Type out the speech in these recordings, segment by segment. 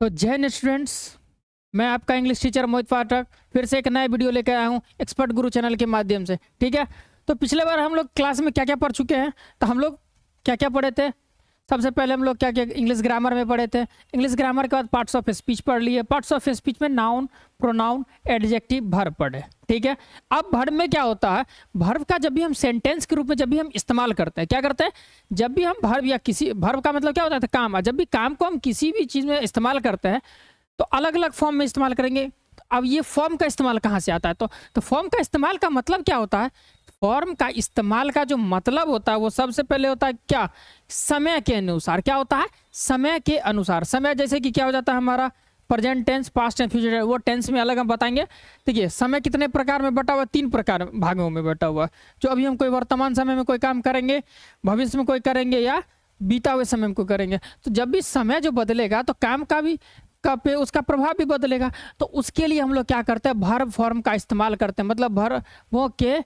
तो जय हिंद स्टूडेंट्स। मैं आपका इंग्लिश टीचर मोहित पाठक फिर से एक नया वीडियो लेकर आया हूँ एक्सपर्ट गुरु चैनल के माध्यम से। ठीक है, तो पिछले बार हम लोग क्लास में क्या क्या पढ़ चुके हैं, तो हम लोग क्या क्या पढ़े थे। सबसे पहले हम लोग क्या क्या इंग्लिश ग्रामर में पढ़े थे। इंग्लिश ग्रामर के बाद पार्ट्स ऑफ स्पीच पढ़ लिए। पार्ट्स ऑफ स्पीच में नाउन, प्रोनाउन, एडजेक्टिव, वर्ब पढ़े। ठीक है, अब वर्ब में क्या होता है, वर्ब का जब भी हम सेंटेंस के रूप में जब भी हम इस्तेमाल करते हैं, क्या करते हैं, जब भी हम वर्ब या किसी वर्ब का मतलब क्या होता है, काम। जब भी काम को हम किसी भी चीज़ में इस्तेमाल करते हैं तो अलग अलग फॉर्म में इस्तेमाल करेंगे। अब ये फॉर्म का इस्तेमाल कहाँ से आता है, तो फॉर्म का इस्तेमाल का मतलब क्या होता है, फॉर्म का इस्तेमाल का जो मतलब होता है वो सबसे पहले होता है क्या, समय के अनुसार। क्या होता है, समय के अनुसार। समय जैसे कि क्या हो जाता है हमारा present tense, past and future, वो टेंस में अलग हम बताएंगे। देखिए समय कितने प्रकार में बटा हुआ, 3 प्रकार भागों में बटा हुआ। जो अभी हम कोई वर्तमान समय में कोई काम करेंगे, भविष्य में कोई करेंगे या बीता हुए समय में कोई करेंगे। तो जब भी समय जो बदलेगा तो काम का भी पे उसका प्रभाव भी बदलेगा। तो उसके लिए हम लोग क्या करते हैं, वर्ब फॉर्म का इस्तेमाल करते हैं। मतलब वर्बों के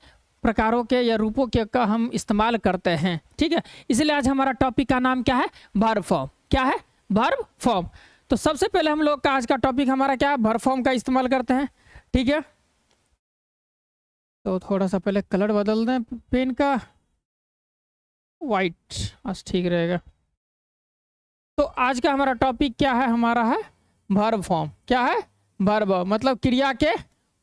प्रकारों के या रूपों के का हम इस्तेमाल करते हैं। ठीक है, इसलिए आज हमारा टॉपिक का नाम क्या है, वर्ब फॉर्म। क्या है, वर्ब फॉर्म। तो सबसे पहले हम लोग का आज का टॉपिक हमारा क्या है, वर्ब फॉर्म का इस्तेमाल करते हैं। ठीक है, तो थोड़ा सा पहले कलर बदल दें पेन का, वाइट बस ठीक रहेगा। तो आज का हमारा टॉपिक क्या है, हमारा है वर्ब फॉर्म। क्या है, वर्ब मतलब क्रिया के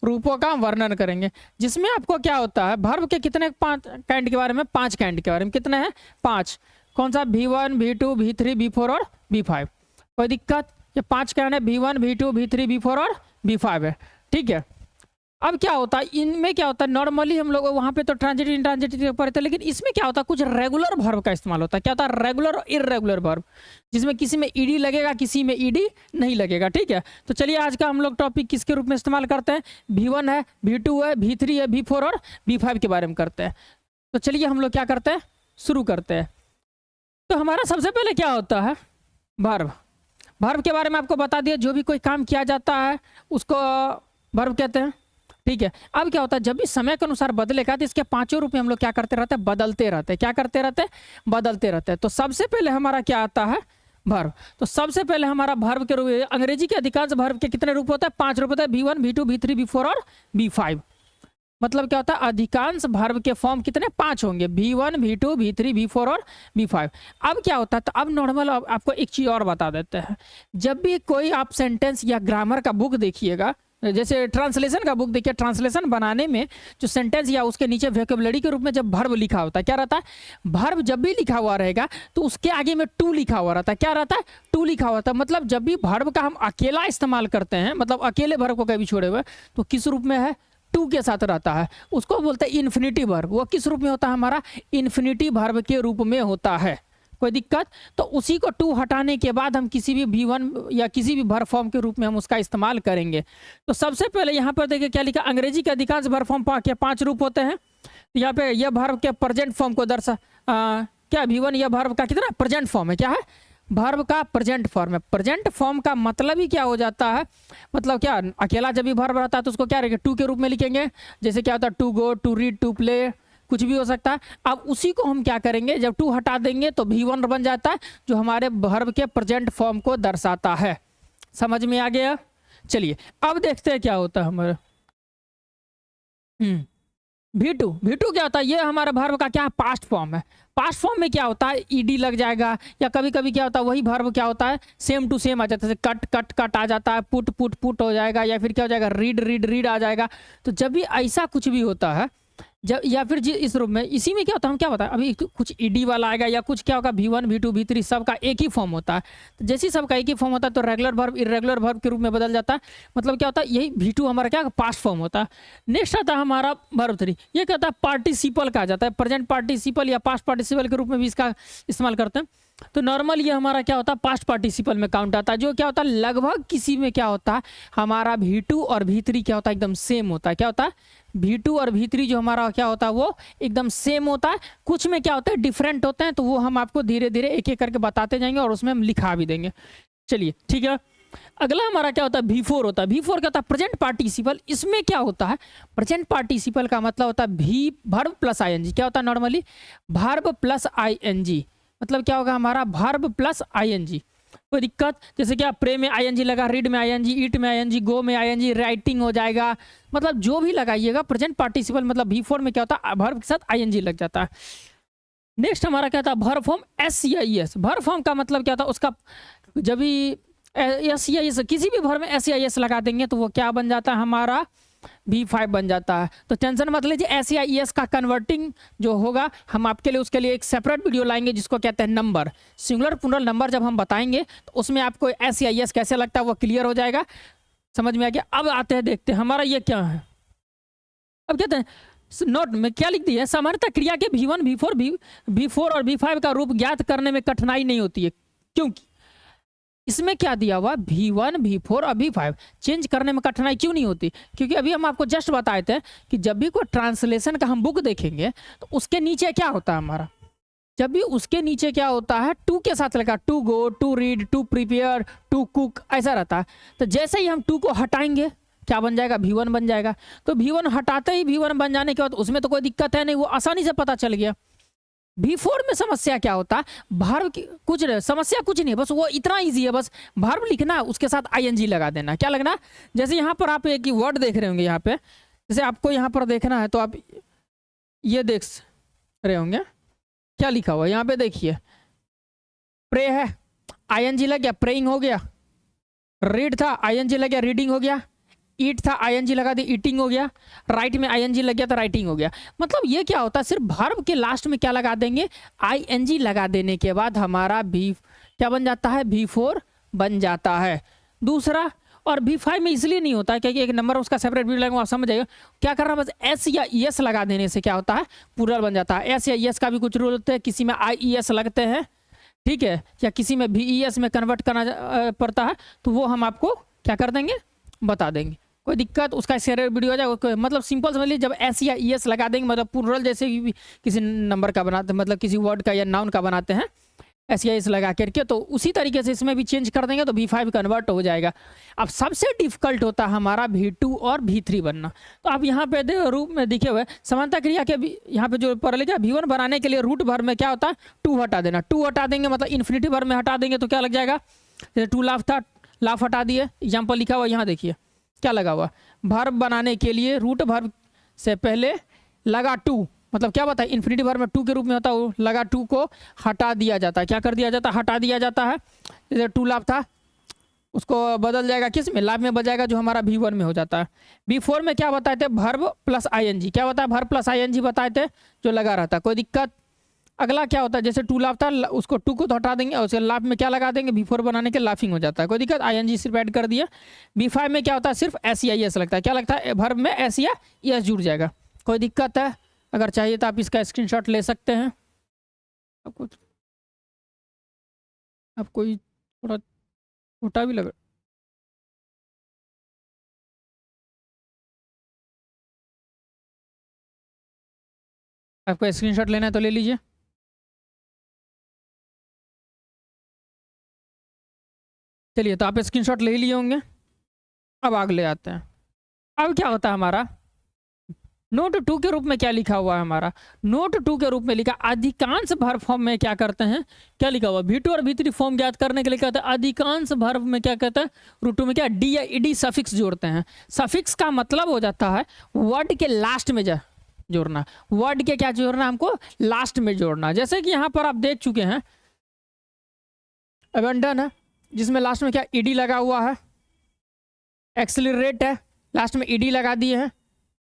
रूपों का वर्णन करेंगे। जिसमें आपको क्या होता है, वर्ब के कितने 5 काइंड के बारे में, 5 काइंड के बारे में। कितने हैं, 5। कौन सा, V1, V2, V3, V4 और V5। कोई दिक्कत, ये 5 काइंड है, V1, V2, V3, V4 और V5 है। ठीक है, अब क्या होता है, इनमें क्या होता है, नॉर्मली हम लोग वहाँ पे तो ट्रांजिटिव इंट्रांजिटिव पढ़े थे, लेकिन इसमें क्या होता है, कुछ रेगुलर वर्ब का इस्तेमाल होता है। क्या होता है, रेगुलर और इर्रेगुलर वर्ब, जिसमें किसी में ईडी लगेगा, किसी में ईडी नहीं लगेगा। ठीक है, तो चलिए आज का हम लोग टॉपिक किसके रूप में इस्तेमाल करते हैं, V1 है, V2 है, V3 है, V4 और V5 के बारे में करते हैं। तो चलिए हम लोग क्या करते हैं, शुरू करते हैं। तो हमारा सबसे पहले क्या होता है, वर्ब। वर्ब के बारे में आपको बता दिया, जो भी कोई काम किया जाता है उसको वर्ब कहते हैं। ठीक है, अब क्या होता है, जब भी समय के अनुसार बदलेगा तो इसके 5 रूप में हम लोग क्या करते रहते हैं, बदलते रहते हैं। क्या करते रहते हैं, बदलते रहते हैं। तो सबसे पहले हमारा क्या आता है, वर्ब। तो सबसे पहले हमारा वर्ब के रूप, अंग्रेजी के अधिकांश वर्ब के कितने रूप होते हैं, 5 रूप होते हैं, V1, V2, V3, V4 और V5। मतलब क्या होता है, अधिकांश वर्ब के फॉर्म कितने, 5 होंगे, V1, V2, V3, V4 और V5। अब क्या होता है, तो अब नॉर्मल आपको एक चीज़ और बता देते हैं। जब भी कोई आप सेंटेंस या ग्रामर का बुक देखिएगा, जैसे ट्रांसलेशन का बुक देखिए, ट्रांसलेशन बनाने में जो सेंटेंस या उसके नीचे वोकैबुलरी के रूप में जब वर्ब लिखा होता है, क्या रहता है, वर्ब जब भी लिखा हुआ रहेगा तो उसके आगे में टू लिखा हुआ रहता है। क्या रहता है, टू लिखा हुआ था। मतलब जब भी वर्ब का हम अकेला इस्तेमाल करते हैं, मतलब अकेले वर्ब को कभी छोड़े हुए, तो किस रूप में है, टू के साथ रहता है। उसको बोलते हैं इन्फिनिटिव वर्ब। वो किस रूप में होता है, हमारा इन्फिनिटिव वर्ब के रूप में होता है। कोई दिक्कत, तो उसी को टू हटाने के बाद हम किसी भी V1 या किसी भी वर्ब फॉर्म के रूप में हम उसका इस्तेमाल करेंगे। तो सबसे पहले यहाँ पर देखिए क्या लिखा, अंग्रेजी के अधिकांश वर्ब फॉर्म के 5 रूप होते हैं। तो यहाँ पे यह वर्ब के प्रेजेंट फॉर्म को क्या V1 यह वर्ब का कितना प्रेजेंट फॉर्म है। क्या है, वर्ब का प्रेजेंट फॉर्म है। प्रेजेंट फॉर्म का मतलब ही क्या हो जाता है, मतलब क्या, अकेला जब भी वर्ब रहता है तो उसको क्या रहेगा, टू के रूप में लिखेंगे। जैसे क्या होता है, to go, to read, to play, कुछ भी हो सकता है। अब उसी को हम क्या करेंगे, जब टू हटा देंगे तो V1 बन जाता है, जो हमारे वर्ब के प्रेजेंट फॉर्म को दर्शाता है। समझ में आ गया। चलिए अब देखते हैं क्या होता है हमारा V2 क्या होता है, ये हमारा वर्ब का क्या पास्ट फॉर्म है। पास्ट फॉर्म में क्या होता है, ईडी लग जाएगा, या कभी कभी क्या होता है, वही वर्ब क्या होता है, सेम टू सेम आ जाता है। कट कट कट आ जाता है, पुट पुट पुट हो जाएगा, या फिर क्या हो जाएगा, रीड रीड रीड आ जाएगा। तो जब भी ऐसा कुछ भी होता है, जब या फिर इस रूप में, इसी में क्या होता है, हम क्या बताएं, अभी कुछ ईडी वाला आएगा या कुछ क्या होगा, V1, V2, V3 सबका एक ही फॉर्म होता है। तो जैसे ही सबका एक ही फॉर्म होता है तो रेगुलर वर्ब इरेगुलर वर्ब के रूप में बदल जाता है। मतलब क्या होता है, यही V2 हमारा क्या पास्ट फॉर्म होता है। नेक्स्ट आता है हमारा वर्ब 3। ये कहता है पार्टिसिपल कहा जाता है, प्रेजेंट पार्टिसिपल या पास्ट पार्टिसिपल के रूप में भी इसका इस्तेमाल करते हैं। तो नॉर्मल ये हमारा क्या होता है, पास्ट पार्टिसिपल में काउंट आता है। जो क्या होता है, लगभग किसी में क्या होता है, हमारा V2 और V3 क्या होता है, एकदम सेम होता है। क्या होता है, V2 और V3 जो हमारा क्या होता है वो एकदम सेम होता है। कुछ में क्या होता है, डिफरेंट होते हैं, तो वो हम आपको धीरे धीरे एक एक करके बताते जाएंगे और उसमें हम लिखा भी देंगे। चलिए ठीक है, अगला हमारा क्या होता है, V4 होता है। V4 क्या होता है, प्रेजेंट पार्टिसिपल। इसमें क्या होता है, प्रेजेंट पार्टिसिपल का मतलब होता है वर्ब प्लस ING। क्या होता है, नॉर्मली वर्ब प्लस ING। मतलब क्या होगा, हमारा वर्ब प्लस ING। कोई दिक्कत? जैसे कि आप प्रे में आईएनजी लगा, रीड में आईएनजी, ईट में आईएनजी, गो में आईएनजी, राइटिंग हो जाएगा। मतलब जो भी लगाइएगा प्रेजेंट पार्टिसिपल मतलब V4 में क्या होता है, वर्ब के साथ आईएनजी लग जाता है। नेक्स्ट हमारा क्या था, वर्ब फॉर्म एस या ईएस। वर्ब फॉर्म का मतलब क्या था, उसका जब भी एस या ईएस किसी भी वर्ब में एस या ईएस लगा देंगे तो वो क्या बन जाता है, हमारा V5 बन जाता है। तो टेंशन मत लीजिए, एस या ईएस का कन्वर्टिंग जो होगा हम आपके लिए उसके लिए एक सेपरेट वीडियो लाएंगे जिसको कहते हैं नंबर, सिंगुलर प्लूरल नंबर। जब हम बताएंगे तो उसमें आपको एस या ईएस कैसे लगता है वो क्लियर हो जाएगा, समझ में आ गया। अब आते हैं, देखते हैं हमारा ये क्या है। अब कहते हैं नोट में क्या लिख दिया है, सामान्यतः क्रिया के V1, V4 और V5 का रूप ज्ञात करने में कठिनाई नहीं होती है, क्योंकि इसमें क्या दिया हुआ, V1, V4 और V5 चेंज करने में कठिनाई क्यों नहीं होती, क्योंकि अभी हम आपको जस्ट बताए थे कि जब भी कोई ट्रांसलेशन का हम बुक देखेंगे तो उसके नीचे क्या होता है हमारा, जब भी उसके नीचे क्या होता है, टू के साथ लगा, to go, to read, to prepare, to cook, ऐसा रहता है। तो जैसे ही हम टू को हटाएंगे क्या बन जाएगा, V1 बन जाएगा। तो V1 हटाते ही V1 बन जाने के बाद उसमें तो कोई दिक्कत है नहीं, वो आसानी से पता चल गया। V4 में समस्या क्या होता है, वर्ब की कुछ समस्या कुछ नहीं है, बस वो इतना इजी है, बस वर्ब लिखना उसके साथ आईएनजी लगा देना। क्या लगना, जैसे यहाँ पर आप एक वर्ड देख रहे होंगे, यहाँ पे जैसे आपको यहाँ पर देखना है तो आप ये देख रहे होंगे क्या लिखा हुआ है, यहाँ पे देखिए प्रे है, आईएनजी लग गया, प्रेइंग हो गया। रीड था, आईएनजी लग गया, रीडिंग हो गया। ईट था, आईएनजी लगा दी, ईटिंग हो गया। राइट में आईएनजी लग गया तो राइटिंग हो गया। मतलब ये क्या होता है, सिर्फ वर्ब के लास्ट में क्या लगा देंगे, आईएनजी लगा देने के बाद हमारा क्या बन जाता है, V4 बन जाता है। दूसरा, और V5 में इसलिए नहीं होता है क्योंकि एक नंबर उसका सेपरेट वीडियो लगेगा, आप समझ जाइए। क्या करना, बस एस या ईएस लगा देने से क्या होता है, प्लूरल बन जाता है। एस या ईएस का भी कुछ रूल होते हैं, किसी में IES लगते हैं, ठीक है, या किसी में VES में कन्वर्ट करना पड़ता है, तो वो हम आपको क्या कर देंगे, बता देंगे। कोई दिक्कत, उसका शेयर वीडियो हो जाए। मतलब सिंपल समझ लीजिए, जब एस या ईएस लगा देंगे मतलब प्लूरल जैसे किसी नंबर का बनाते हैं, मतलब किसी वर्ड का या नाउन का बनाते हैं एस या ईएस लगा करके, तो उसी तरीके से इसमें भी चेंज कर देंगे तो V5 कन्वर्ट हो जाएगा। अब सबसे डिफिकल्ट होता है हमारा V2 और V3 बनना। तो आप यहाँ पे रूप में दिखे हुए समानता क्रिया के यहाँ पे जो पढ़ लिखा V1 बनाने के लिए रूट वर्ब में क्या होता है, टू हटा देना। टू हटा देंगे मतलब इन्फिनिटी वर्ब में हटा देंगे तो क्या लग जाएगा, जैसे टू लाफ था, लाफ हटा दिए, एग्जाम्पल लिखा हुआ यहाँ देखिए क्या लगा हुआ, वर्ब बनाने के लिए रूट वर्ब से पहले लगा टू, मतलब क्या बताए, इन्फिनिटी वर्ब में टू के रूप में होता है, लगा टू को हटा दिया जाता है। क्या कर दिया जाता है, हटा दिया जाता है। जैसे टू लाभ था उसको बदल जाएगा किस में, लाभ में बदल जाएगा, जो हमारा V1 में हो जाता है। V4 में क्या बताए थे, वर्ब प्लस आईएनजी। क्या बताया, वर्ब प्लस आईएनजी बताए थे, जो लगा रहता है। कोई दिक्कत? अगला क्या होता है, जैसे टू लाभ था उसको टू को तो हटा देंगे और उसके लाभ में क्या लगा देंगे, V4 बनाने के लाफिंग हो जाता है। कोई दिक्कत, आईएनजी सिर्फ ऐड कर दिया। V5 में क्या होता है, सिर्फ एस या ईएस लगता है। क्या लगता है, वर्ब में एस या ईएस जुड़ जाएगा। कोई दिक्कत है? अगर चाहिए तो आप इसका स्क्रीनशॉट ले सकते हैं। आपको थोड़ा छोटा भी लगा, आपको स्क्रीनशॉट लेना है तो ले लीजिए। चलिए, तो आप स्क्रीनशॉट ले लिए होंगे। अब आगे ले आते हैं। अब क्या होता है हमारा नोट 2 के रूप में क्या लिखा हुआ है हमारा, नोट 2 के रूप में लिखा अधिकांश वर्ब फॉर्म में क्या करते हैं, क्या लिखा हुआ, V2 और V3 फॉर्म ज्ञात करने के लिए कहते हैं अधिकांश वर्ब में क्या कहते हैं, रूट 2 में क्या डी या ईडी सफिक्स जोड़ते हैं। सफिक्स का मतलब हो जाता है वर्ड के लास्ट में जोड़ना, वर्ड के क्या जोड़ना, हमको लास्ट में जोड़ना। जैसे कि यहाँ पर आप देख चुके हैं अबेंडन है जिसमें लास्ट में क्या ईडी लगा हुआ है, एक्सेलरेट है लास्ट में ईडी लगा दिए हैं,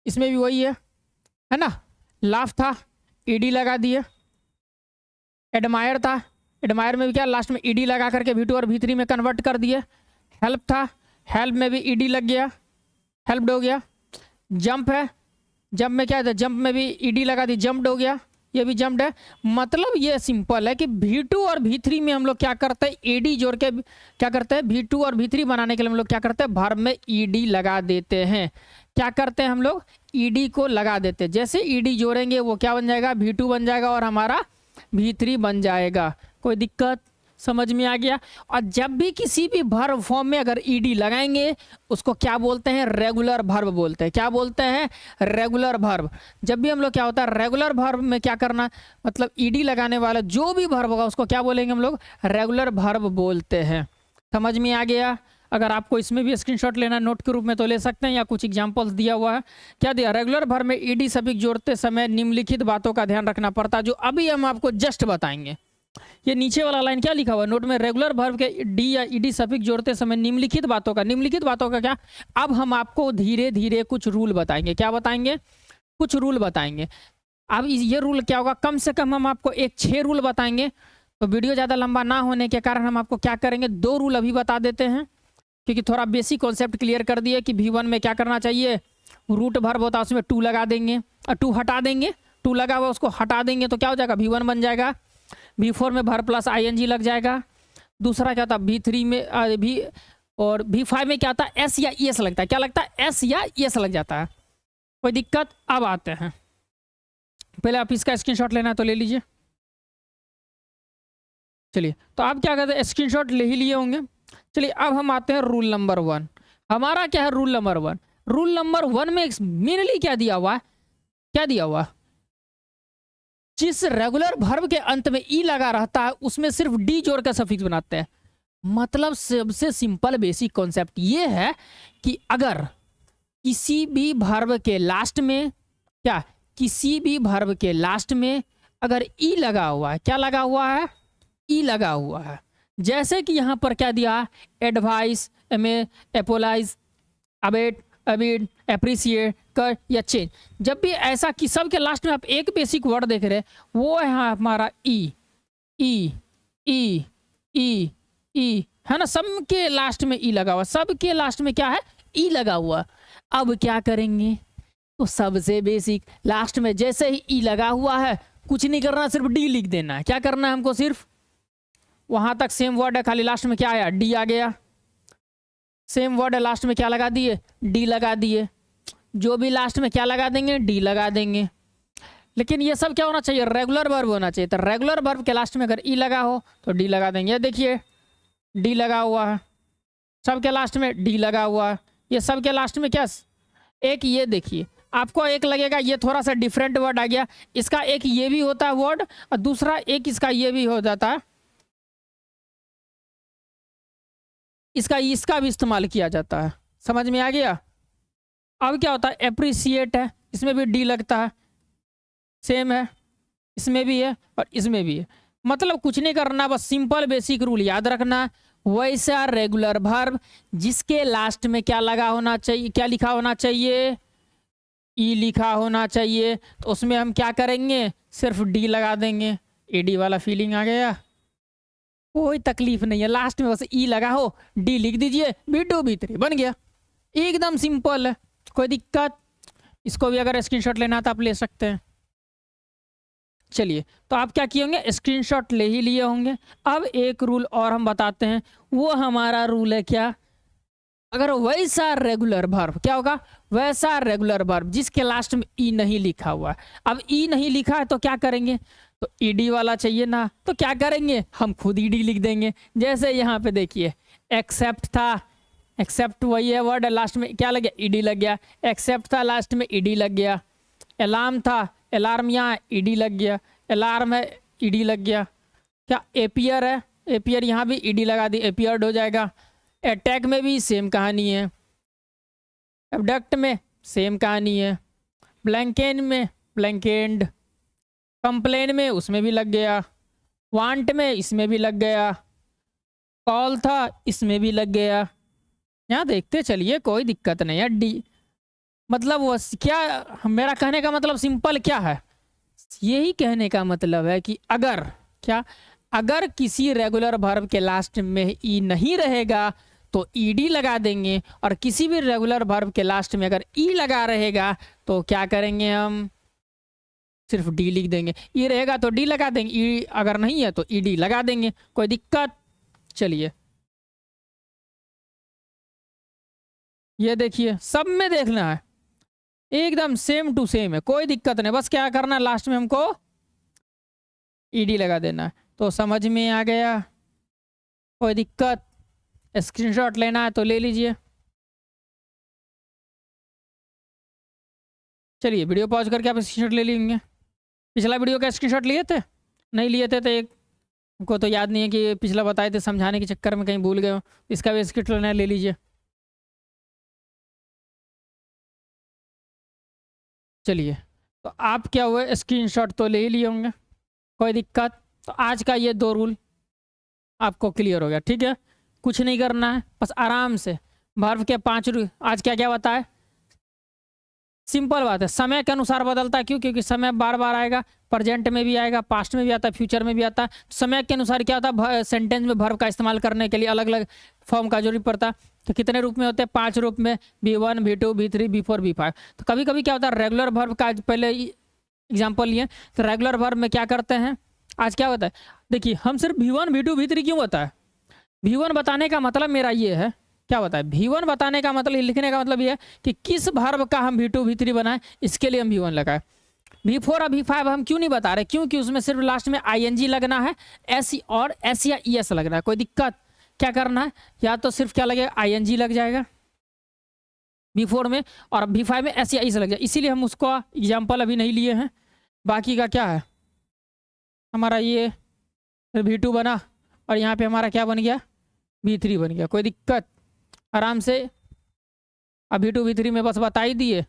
इसमें भी वही है ना, लाफ था ईडी लगा दिए। एडमायर था, एडमायर में भी क्या लास्ट में ईडी लगा करके V2 और V3 में कन्वर्ट कर दिए। हेल्प था, हेल्प में भी ईडी लग गया, हेल्प्ड हो गया। जंप है, जंप में क्या था, जंप में भी ईडी लगा दी, जंप्ड हो गया, ये भी जंप्ड है। मतलब ये सिंपल है कि V2 और V3 में हम लोग क्या करते हैं, ईडी जोड़ के क्या करते हैं, V2 और V3 बनाने के लिए हम लोग क्या करते हैं, वर्ब में ईडी लगा देते हैं। क्या करते हैं हम लोग, ईडी को लगा देते हैं। जैसे ईडी जोड़ेंगे वो क्या बन जाएगा, V2 बन जाएगा और हमारा V3 बन जाएगा। कोई दिक्कत, समझ में आ गया? और जब भी किसी भी वर्ब फॉर्म में अगर ईडी लगाएंगे उसको क्या बोलते हैं, रेगुलर वर्ब बोलते हैं। क्या बोलते हैं, रेगुलर वर्ब। जब भी हम लोग क्या होता है, रेगुलर वर्ब में क्या करना, मतलब ईडी लगाने वाला जो भी वर्ब होगा उसको क्या बोलेंगे हम लोग, रेगुलर वर्ब बोलते हैं। समझ में आ गया? अगर आपको इसमें भी स्क्रीनशॉट लेना नोट के रूप में तो ले सकते हैं, या कुछ एग्जांपल्स दिया हुआ है। क्या दिया? रेगुलर वर्ब में ईडी सफिक्स जोड़ते समय निम्नलिखित बातों का ध्यान रखना पड़ता है, जो अभी हम आपको जस्ट बताएंगे। ये नीचे वाला लाइन क्या लिखा हुआ है नोट में? रेगुलर वर्ब के डी या ईडी सफिक्स जोड़ते समय निम्नलिखित बातों का, निम्नलिखित बातों का क्या? अब हम आपको धीरे धीरे कुछ रूल बताएंगे। क्या बताएंगे? कुछ रूल बताएंगे। अब ये रूल क्या होगा? कम से कम हम आपको 6 रूल बताएंगे। तो वीडियो ज़्यादा लंबा ना होने के कारण हम आपको क्या करेंगे, 2 रूल अभी बता देते हैं, क्योंकि थोड़ा बेसिक कॉन्सेप्ट क्लियर कर दिए कि V1 में क्या करना चाहिए। रूट वर्ब होता है उसमें टू लगा देंगे और टू हटा देंगे, टू लगा हुआ उसको हटा देंगे तो क्या हो जाएगा? V1 बन जाएगा। V4 में वर्ब प्लस ing लग जाएगा। दूसरा क्या होता है? V3 में भी और V5 में क्या होता है? S या ES लगता है। क्या लगता है? S या ES लग जाता है। कोई दिक्कत? अब आते हैं, पहले आप इसका स्क्रीनशॉट लेना है तो ले लीजिए। चलिए, तो आप क्या करते हैं? स्क्रीनशॉट ले ही लिए होंगे। चलिए, अब हम आते हैं रूल नंबर 1। हमारा क्या है रूल नंबर 1? रूल नंबर 1 में मेनली क्या दिया हुआ है? क्या दिया हुआ? जिस रेगुलर वर्ब के अंत में ई लगा रहता है उसमें सिर्फ डी जोड़ कर सफिक्स बनाते हैं। मतलब सबसे सिंपल बेसिक कॉन्सेप्ट ये है कि अगर किसी भी वर्ब के लास्ट में क्या, किसी भी वर्ब के लास्ट में अगर ई लगा हुआ है, क्या लगा हुआ है? ई लगा हुआ है। जैसे कि यहां पर क्या दिया? एडवाइस, एपोलाइज, अबेट, अबिड, एप्रिसिएट, कर या चेंज। जब भी ऐसा कि सब के लास्ट में आप एक बेसिक वर्ड देख रहे हैं, वो है हमारा ई। ई ई ई ई है ना, सब के लास्ट में ई लगा हुआ, सब के लास्ट में क्या है? ई लगा हुआ। अब क्या करेंगे? तो सबसे बेसिक लास्ट में जैसे ही ई लगा हुआ है, कुछ नहीं करना, सिर्फ डी लिख देना है। क्या करना है हमको? सिर्फ वहां तक सेम वर्ड है, खाली लास्ट में क्या आया? डी आ गया। सेम वर्ड है, लास्ट में क्या लगा दिए? डी लगा दिए। जो भी लास्ट में क्या लगा देंगे? डी लगा देंगे। लेकिन ये सब क्या होना चाहिए? रेगुलर वर्ब होना चाहिए। तो रेगुलर वर्ब के लास्ट में अगर ई लगा हो तो डी लगा देंगे। देखिए, डी लगा हुआ है, सब के लास्ट में डी लगा हुआ है। ये सब के लास्ट में क्या? एक ये देखिए, आपको एक लगेगा ये थोड़ा सा डिफरेंट वर्ड आ गया। इसका एक ये भी होता है वर्ड, और दूसरा एक इसका ये भी हो जाता है, इसका भी इस्तेमाल किया जाता है। समझ में आ गया? अब क्या होता है? एप्रिसिएट है, इसमें भी डी लगता है, सेम है, इसमें भी है और इसमें भी है। मतलब कुछ नहीं करना, बस सिंपल बेसिक रूल याद रखना। वैसा रेगुलर वर्ब जिसके लास्ट में क्या लगा होना चाहिए? क्या लिखा होना चाहिए? ई लिखा होना चाहिए। तो उसमें हम क्या करेंगे? सिर्फ डी लगा देंगे। एडी वाला फीलिंग आ गया? कोई तकलीफ नहीं है, लास्ट में बस ई लगा हो, डी लिख दीजिए, B2 B3 बन गया। एकदम सिंपल है, कोई दिक्कत? इसको भी अगर स्क्रीनशॉट लेना तो आप ले सकते हैं। चलिए, तो आप क्या किए होंगे? स्क्रीनशॉट ले ही लिए होंगे। अब एक रूल और हम बताते हैं, वो हमारा रूल है क्या? अगर वैसा रेगुलर वर्ब, क्या होगा? वैसा रेगुलर वर्ब जिसके लास्ट में ई नहीं लिखा हुआ है। अब ई नहीं लिखा है तो क्या करेंगे? तो ईडी वाला चाहिए ना, तो क्या करेंगे? हम खुद ईडी लिख देंगे। जैसे यहाँ पे देखिए, एक्सेप्ट था, एक्सेप्ट वही है वर्ड, लास्ट में क्या लग गया? ईडी लग गया। एक्सेप्ट था, लास्ट में ईडी लग गया। अलार्म था, अलार्म यहाँ ईडी लग गया। अलार्म है, ईडी लग गया। क्या एपियर है? एपियर यहाँ भी ईडी लगा दी, एपियर्ड हो जाएगा। अटैक में भी सेम कहानी है। एबडक्ट में सेम कहानी है। ब्लैंकेन में ब्लैंकेंड। कंप्लेन में उसमें भी लग गया। वांट में इसमें भी लग गया। कॉल था, इसमें भी लग गया। यहाँ देखते चलिए, कोई दिक्कत नहीं है। डी मतलब वो क्या, मेरा कहने का मतलब सिंपल क्या है? यही कहने का मतलब है कि अगर क्या, अगर किसी रेगुलर वर्ब के लास्ट में ई नहीं रहेगा तो ईडी लगा देंगे, और किसी भी रेगुलर वर्ब के लास्ट में अगर ई लगा रहेगा तो क्या करेंगे? हम सिर्फ डी लिख देंगे। ई रहेगा तो डी लगा देंगे, ई अगर नहीं है तो ईडी लगा देंगे। कोई दिक्कत? चलिए, ये देखिए, सब में देखना है, एकदम सेम टू सेम है, कोई दिक्कत नहीं। बस क्या करना है? लास्ट में हमको ईडी लगा देना है। तो समझ में आ गया? कोई दिक्कत? स्क्रीनशॉट लेना है तो ले लीजिए। चलिए, वीडियो पॉज करके आप स्क्रीनशॉट ले लेंगे। पिछला वीडियो का स्क्रीनशॉट लिए थे? नहीं लिए थे तो एक हमको तो याद नहीं है कि पिछला बताए थे, समझाने के चक्कर में कहीं भूल गए हो। इसका भी स्क्रिप्ट लेना है, ले लीजिए। चलिए, तो आप क्या हुए, स्क्रीनशॉट तो ले ही लिए होंगे, कोई दिक्कत। तो आज का ये 2 रूल आपको क्लियर हो गया, ठीक है। कुछ नहीं करना है, बस आराम से वर्ब के 5 रूल। आज क्या क्या बताए, सिंपल बात है, समय के अनुसार बदलता है। क्यों? क्योंकि समय बार बार आएगा, प्रेजेंट में भी आएगा, पास्ट में भी आता है, फ्यूचर में भी आता है। समय के अनुसार क्या होता है, सेंटेंस में वर्ब का इस्तेमाल करने के लिए अलग अलग फॉर्म का जरूरत पड़ता है। तो कितने रूप में होते हैं? 5 रूप में, V1, V2, V3, V4, V5। तो कभी कभी क्या होता है, रेगुलर वर्ब का पहले एग्जाम्पल लिए, तो रेगुलर वर्ब में क्या करते हैं, आज क्या होता है, देखिए हम सिर्फ V1, V2, V3 क्यों होता है? V1 बताने का मतलब मेरा ये है, क्या होता है, V1 बताने का मतलब, लिखने का मतलब ये है कि किस वर्ब का हम V2, V3 बनाएं, इसके लिए हम V1 लगाए। V4 और V5 हम क्यों नहीं बता रहे? क्योंकि उसमें सिर्फ लास्ट में ING लगना है, S और S या ES लगना है। कोई दिक्कत? क्या करना है, या तो सिर्फ क्या लगेगा, ING लग जाएगा V4 में, और V5 में S या ES लग जाएगा। इसीलिए हम उसको एग्जाम्पल अभी नहीं लिए हैं। बाकी का क्या है, हमारा ये V2 बना, और यहाँ पे हमारा क्या बन गया, V3 बन गया। कोई दिक्कत? आराम से। अब V2, V3 में बस बता ही दिए,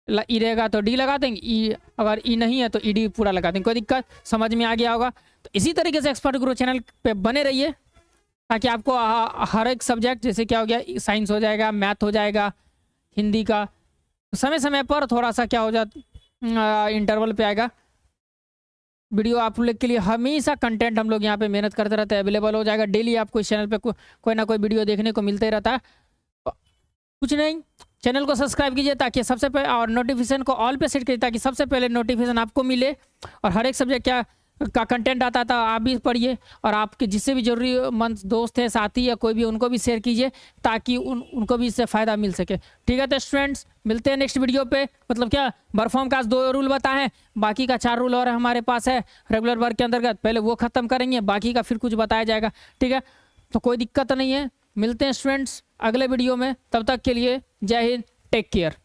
ई रहेगा तो D लगा देंगे, ई अगर ई नहीं है तो ED पूरा लगा देंगे। कोई दिक्कत? समझ में आ गया होगा। तो इसी तरीके से एक्सपर्ट गुरु चैनल पे बने रहिए, ताकि आपको हर एक सब्जेक्ट, जैसे क्या हो गया, साइंस हो जाएगा, मैथ हो जाएगा, हिंदी का, समय समय पर थोड़ा सा क्या हो जाता, इंटरवल पे आएगा वीडियो। आप लोग के लिए हमेशा कंटेंट हम लोग यहाँ पे मेहनत करते रहते हैं, अवेलेबल हो जाएगा डेली। आपको इस चैनल पे कोई ना कोई वीडियो देखने को मिलते ही रहता है। कुछ नहीं, चैनल को सब्सक्राइब कीजिए ताकि सबसे पहले, और नोटिफिकेशन को ऑल पे सेट कीजिए ताकि सबसे पहले नोटिफिकेशन आपको मिले। और हर एक सब्जेक्ट क्या का कंटेंट आता था आप भी पढ़िए, और आपके जिससे भी जरूरीमंद दोस्त है, साथी या कोई भी, उनको भी शेयर कीजिए ताकि उनको भी इससे फ़ायदा मिल सके। ठीक है, तो स्टूडेंट्स मिलते हैं नेक्स्ट वीडियो पे। मतलब क्या, वर्ब फॉर्म का 2 रूल बताएं, बाकी का 4 रूल और हमारे पास है रेगुलर वर्ब के अंतर्गत। पहले वो ख़त्म करेंगे, बाकी का फिर कुछ बताया जाएगा। ठीक है, तो कोई दिक्कत नहीं है। मिलते हैं स्टूडेंट्स अगले वीडियो में, तब तक के लिए जय हिंद, टेक केयर।